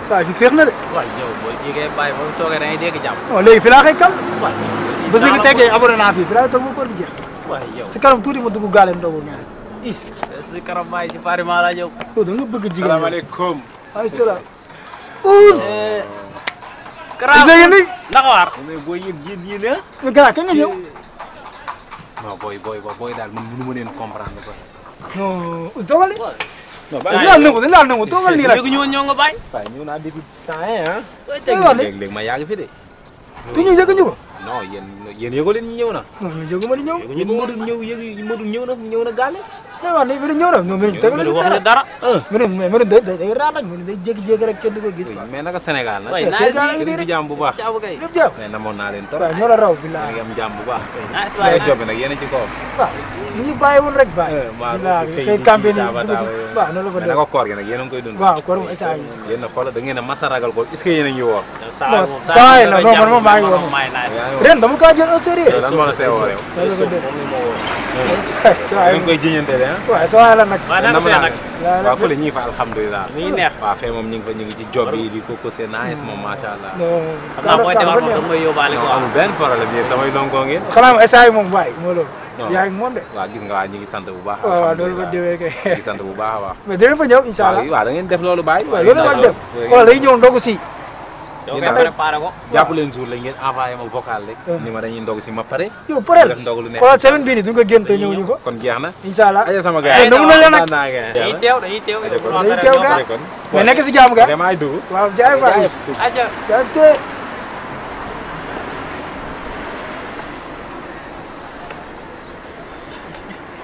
saa si féex na de. waaw yow boo jigee bàyyi ba mu toogee da ngay dégg jàmm. non léegi fi laa koy kal. waaw ba si tegee abonné naa fii fi laa toog ba koor gi jeex. waaw yow si kanam tuuti ma dugg gaale ndogu ñaar. is si kanam bàyyi si pariment laa ñëw. yow da nga bëgg jigéen. salaamaaleykum. ay salaam. Ouz. Kara naka waar. mais booy yéen ah. mais gannaaw kañ nga ñëw. non booy daal man mënu ma leen comprendre ba. non toogal ni. non dañu laa nangu dañu laa nangu toogal nii rek. léegi ñëwoon ñoo nga bàyyi. waaye ñëw naa depuis temps ah. léegi léegi ma yaa ngi fi de. tu ñu yëg ñu ko. non yéen yëgoo leen ñu ñëw na. non ñu yëgu ma di ñëw. yéen Modou ñëw na gaale. mais wax dëgg ñëw na ñoom ñu teg la ñu wax dara. mënu day raat rek mënu day jékki-jékki rek kenn du ko gis quoi. mais naka Sénégal nag. waay Sénégal a ngi nii ci rek jàmm bu baax. caabu kay. lépp jàmm. mais namoon naa leen trop. waaw ñoo la raw billahi. ngi am jàmm bu baax. nice mais waay job bi nag yéen a ci kaw. waaw ñu ñu bàyyi woon rek bàyyi. billahi kay campagne yi dugg si waaw noonu la fa mais def. naka koor gi nag yéen a ngi koy dund. waaw koor moom instant yi yéen a xoolal da ngeen a masa ragal ko est-ce que yéen a ngi woor. saa yi non man moom maa ngi woon ren dama kaa jël au sérieux. lan moo la tee woor yow. saa ngeen koy jiñante de ah. waaw saa la nag. waaw fële ñu ngi fa alhamdulilah. mi ngi neex. waaw fee moom ñu ngi ci job yi di ko seen nice moom macha allah. xam naa booy defar moom da nga koy yóbbaale ko. amul benn problème yéen samay longoo ngeen. xanaa moom instant yi moom bàyyi moo loolu. non yaa ngi moom de. waaw gis nga waa ñu ngi sant bu baax. waaw waaw loolu ba déwee kay. ñu ngi sant bu baax a baax. mais dinañ fa ñëw incha allah. waaw da ngeen def loolu bàyyi. waaw loolu la war def xoolal day ñëw ndogu si. yow kay préparé ko. jàpp leen jour la ngeen envoyé ma vocal rek. ni ma dañuy ndog si ma pare. yow pareel def ndog lu neex. xoolal semaine bii nii duñ ko génn te ñëw ñu ko. kon jeex na. incha allah aja sama ay gars nangu na leen nag. dañuy teew dañuy teew. dañuy teew gaa mais nekk si jàmm ga. vraiment ay dugg. waaw jaay fa aja jaay te.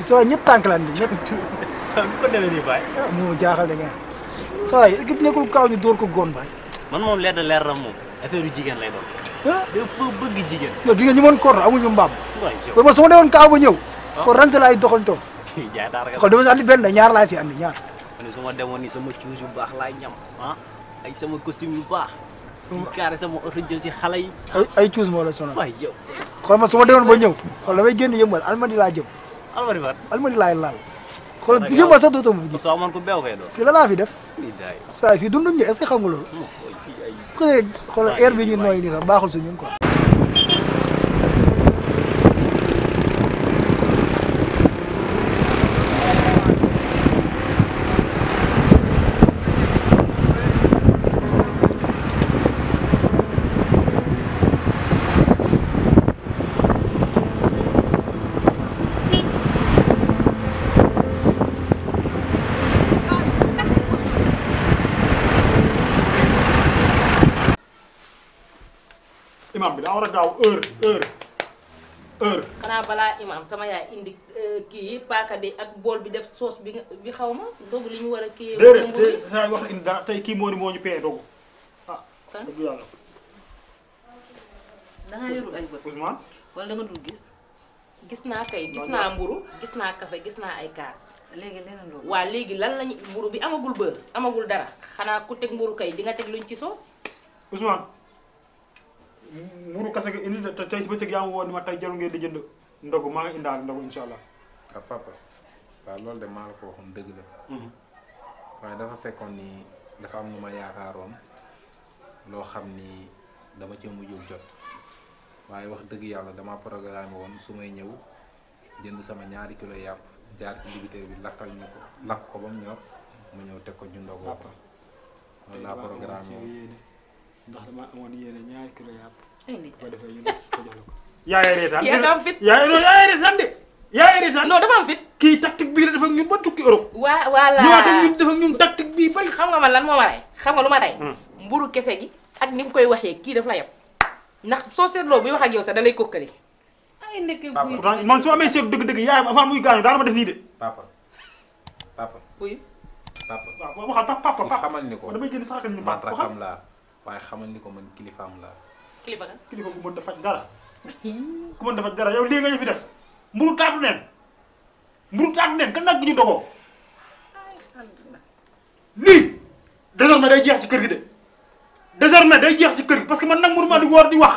soo ñëpp tànk lan bi ñëpp. ko demee nii baay. ah moo jaaxal da ngeen. saa yi gis nekkul kaaw ñu dóor ko góon baay. man moom leer na moom affaire yu jigéen lay doon. ah dafa bëgg jigéen. non jigéen ñi mën koor amuñu mbaam. waay kon man su ma demoon kaaw ba ñëw. kon ran sa laay doxantoo. jaay taar nga. xool dama si andi benn ñaar laa si andi ñaar. man su ma demoon ni sama cuus yu baax laay ñam ah ay sama costume yu baax. di carré sama oto jël si xale yi. ay cuus moo la sonal. waay yow. xool man su ma demoon ba ñëw xool damay génn yëmbal almadi laa jëm. almadi fan. almadi laay laal. xool yëmbal sax dootoo ma fi gis. soo amoon ko beew kay doon. fii la laa fi def. lii daay. saa yi fii dunduñ ñu est-ce que xam nga loolu. fii ay. xool air bi ñu nooy nii sax baaxul si ñun quoi. imam bi daa war a gaaw heure. xanaa balaa imam sama yaay indi kii yi paaka bi ak bool bi def sauce bi xaw ma dogu li ñu war a kii. déedéet saa wax indi dara tey kii moo ñu pee dogu ah. kan dëgg yàlla. da ngaa yorul ay bët. Ousmane. wala da nga dul gis. gis naa kay gis naa mburu gis naa café gis naa ay kaas. léegi leneen loolu. waa léegi lan lañu mburu bi amagul beurre amagul dara xanaa ku teg mburu kay di nga teg luñ ci sauce. Ousmane. mburu kase nga indi te tey si bëccëg yaa ngi woon ni ma tey jarul ngeen di jënd ndogu maa ngi indaale ndogu incha allah. ah papa waaw loolu de maa la ko waxoon dëgg la. waaye dafa fekkoon ni dafa am lu ma yaakaaroon loo xam ni dama ci mujjul jot waaye wax dëgg yàlla dama programme woon su may ñëw jënd sama 2 kilo yàpp jaar ci dibiteer bi lakkal ñu ko lakk ko ba mu ñor mu ñëw teg ko ñu ndogoo ko loolu laa programme woon. ndax dama amoon yéene 2 kilo yàpp. ay nit ko defee ñu ko jox la ko. yaay reetaan kii dafa am fit. yaay reetaan de. yaay reetaan non dafa am fit. kii tactique bii la dafa ñun ba tukki Europe. voilà ñëwaat ak ñun dafa ñun tactique bii bay. xam nga man lan moo ma rey xam nga lu ma rey. mburu kese gi ak ni mu koy waxee kii daf la yeb ndax soo seetloo buy wax ak yow sax da lay kokkali. ay ndekki Papa. buy. pourtant man su amee seetlu dëgg-dëgg yaayam avant muy gaañu daana ma def nii de. papa buy papa waaw waxal papa pour xamal ni ko man damay génn sax ak ni man papa rakam laa waaye xamal ni ko man kilifaam laa. kilifa kan. kilifa bu mën da faj dara ku mën da faj dara yow lii nga ñu fi def mburu taatu neen kan nag gi ñu dogoo lii désormais day jeex ci kër gi de désormais day jeex ci kër gi parce que man nag mënuma di woor di wax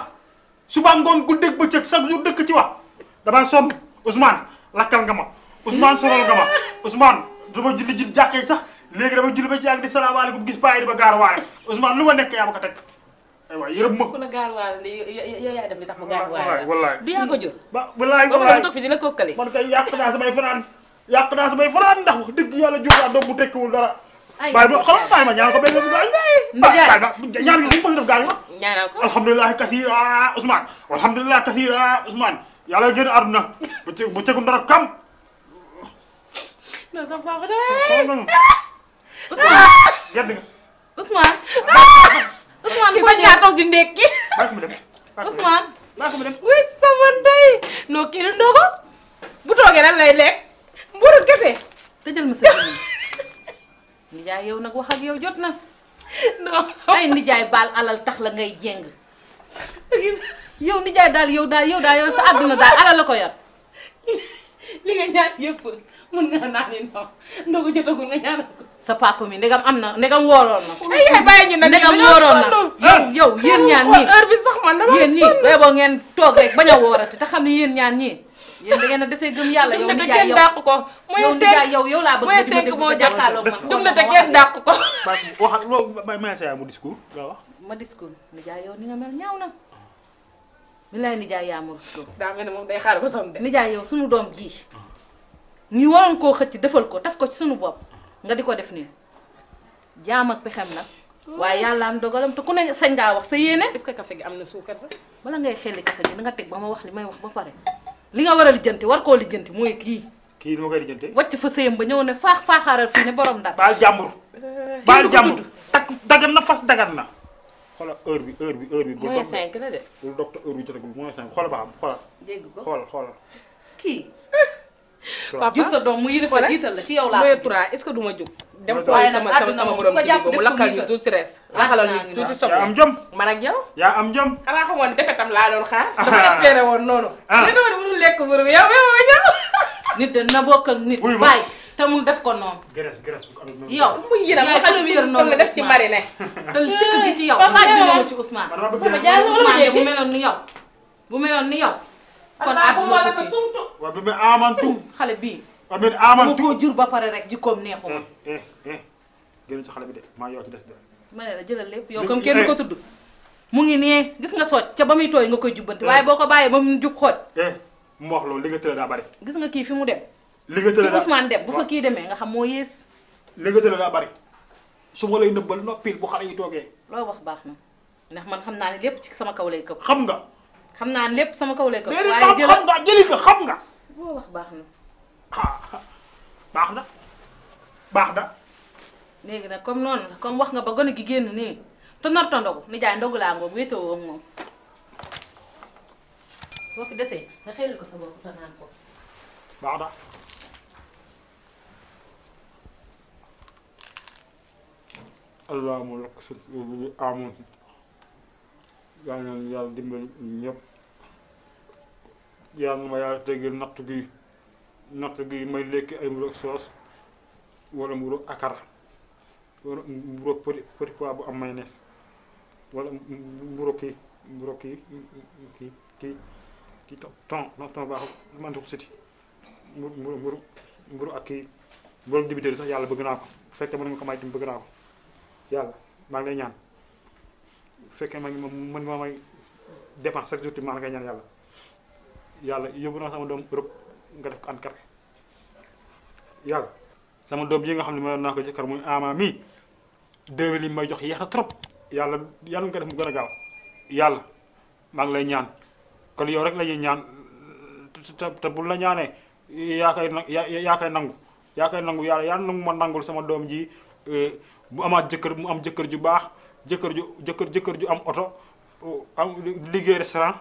suba ngoon guddeeg bëccëg chaque jour dëkk ci wax damaa sonn Ousmane lakkal nga ma Ousmane sonal nga ma Ousmane dama julli ji jàkkee sax léegi dama julli ba ci ak di salaamaaleykum gis bàyyi di ba gaar waale Ousmane lu ma nekk yaa ma ko teg aywa yërëm ma. ku la gaaruwaale yow yaay def li tax mu gaaruwaale wallaay du yaa ko jur ba wallaay ba wallaay ma toog fi dina kokkali man kay yàq naa samay fanaan ndax wax dëgg yàlla jur naa doom bu tekkiwul dara. ay bàyyi ma xoolal bàyyi ma ñaan ko benn bu gaañ. Ndiaye bàyyi ma ñaan gi mu def gaañ ma. ñaanal ko alhamdulilah kasira Ousmane alhamdulilah kasira Ousmane yàlla génn àdduna bu tegu ndara kam. non sama papa Ousmane gerte nga. Ousmane ki fa ñaa toog di ndekki bàyyi ko mu dem. Ousmane bàyyi ko mu dem. oui sama ndey non kii du ndogo bu toogee lan lay lekk mburu kese tëjal ma sa gémmiñ nijaay yow nag wax ak yow jot na non ay nijaay baal alal tax la ngay jéng yow nijaay daal yow sa àdduna daal alal la ko yor li nga ñaan yëpp mun nga naan ni ndox ndogu jotagul nga ñaanal ko sa papa mi ndegam am na ndegam wooroon na ay yaay bàyyi ñu nag ndegam wooroon na yow yéen ñaan ñii heure bi sax man dama yéen ñii bay boo ngeen toog rek bañ a woorati te xam ne yéen ñaan ñii yéen da ngeen a desee gëm yàlla yow nijaay kenn yow dàq ko yow nijaay yow laa bëgg mooy di ma dégg moo nga jàkkaarloo dum na te kenn dàq ko wax loolu may sa yaay mu discours nga wax. ma discours nijaay yow ni nga mel ñaaw na mi lay nijaay yaa ma discours daa mel ne moom day xaar ba sam de nijaay yow sunu doom ji ñu waroon koo xëcc defal ko taf ko ci sunu bopp nga di ko def nii jaam ak pexem nag waaye yàlla am dogalam te ku ne sañ ngaa wax sa yéene est-ce que café gi am na suukar sax bala ngay xelli kafe gi na nga teg ba ma wax li may wax ba pare li nga war a lijjanti war koo lijjanti mooy kii dama koy lijjante. wàcc fa sëyam ba ñëw ne faaxaaral fii ne borom dara baal jàmbur. baal jàmbur takk dagan na fas dagan na. xoolal heure bi. bu moins 5 la de bul docteur heure bi jotagul moins 5 xoolal ba xam xoolal. dégg ko xoolal. kii papa gis sa doom mu yëre fa jiital la ci yow laa mooy ko gis. 3 est-ce que du ma jóg dem waaye xool nag sama àdduna borom moom ku ko ci jàpp ko mu def ko lakkal ñu njiital. tuuti res raxalal ñu àdduna tuuti yaa soble am jom. man ak yow yaa am jom. xanaa xamoon defetam laa doon xaar dama espéré woon noonu Ah. mais dama ne mënul lekk mburu bi yow ñëw nit de na bokk ak nit Wuy ma. bàyyi te mu def ko noonu graisse bu ko amee. yow muy yéram yaay waxal première tuuti noonu nga def ci Ousmane. mariné te sikk gi ci yow Papa, xaaj bi yow. ñëwul ci Ousmane man dama bëgg Papa, graisse. jaay loolu Ousmane de léegi. bu meloon ni yow bu meloon ni yow kon kon àdduna la ko tukki. sumtu waaw bi ma amantu. xale bii waaw bi ma mu amantu. ko jur ba pare rek jikkoom neexuma génn ci xale bi de maa yow ci des de. ma ne la jëlal lépp yow Li- comme kenn du ko tudd mu ngi nee gis nga sooj ca ba muy tooy nga koy jubbanti waaye boo ko bàyyee ba mu jug xooj mu wax loolu li nga tële daa bari. gis nga kii fi mu dem li nga tële fi daa Ousmane dem bu fa kii demee nga xam moo yées li nga tële daa bari. su ma lay nëbbal noppil bu xale yi toogee. loo wax baax na ndax man xam naa ne lépp ci sama kaw lay këpp xam nga. xam naa ne lépp sama kaw lay këpp déedéet waaye xam jëlal nga jëli nga xam nga. loo wax baax na baax na baax na. léegi nag comme noonu la comme wax nga ba gone gi génn nii te nar ta ndogu nijaay ndogu laa ngoog wéetewoo ak moom boo fi desee nga xel ko sa bopp te naan ko baax na. allahumma lakk sa amoon yaa ngi yàlla dimbali ñëpp yàlla na ma yàlla teggil natt gi may lekki ay mburu ak soos wala mburu akar wala mburu ak petit pois bu am mayonnaise wala mburu kii ton baaxul man ko siti mburu ak kii mburu dibiteri sax yàlla bëgg naa ko bu fekkee mën nga ko may tim bëgg naa ko yàlla maa ngi lay ñaan bu fekkee ma ngi mën ma may dépense chaque jour ti maa ngi koy ñaan yàlla yóbbu naa sama doom Europe nga def ko handicapé yàlla sama doom yi nga xam ne ma naa ko jëkkër muy ama mii 2000 yi may jox yeex na trop yàlla nga def mu gën a gaaw yàlla maa ngi lay ñaan kon yow rek la ñuy ñaan te bu la ñaanee yaa koy nangu yàlla nangu ma nangul sama doom ji bu amaat jëkkër ju baax jëkkër ju am oto am liggéey restaurant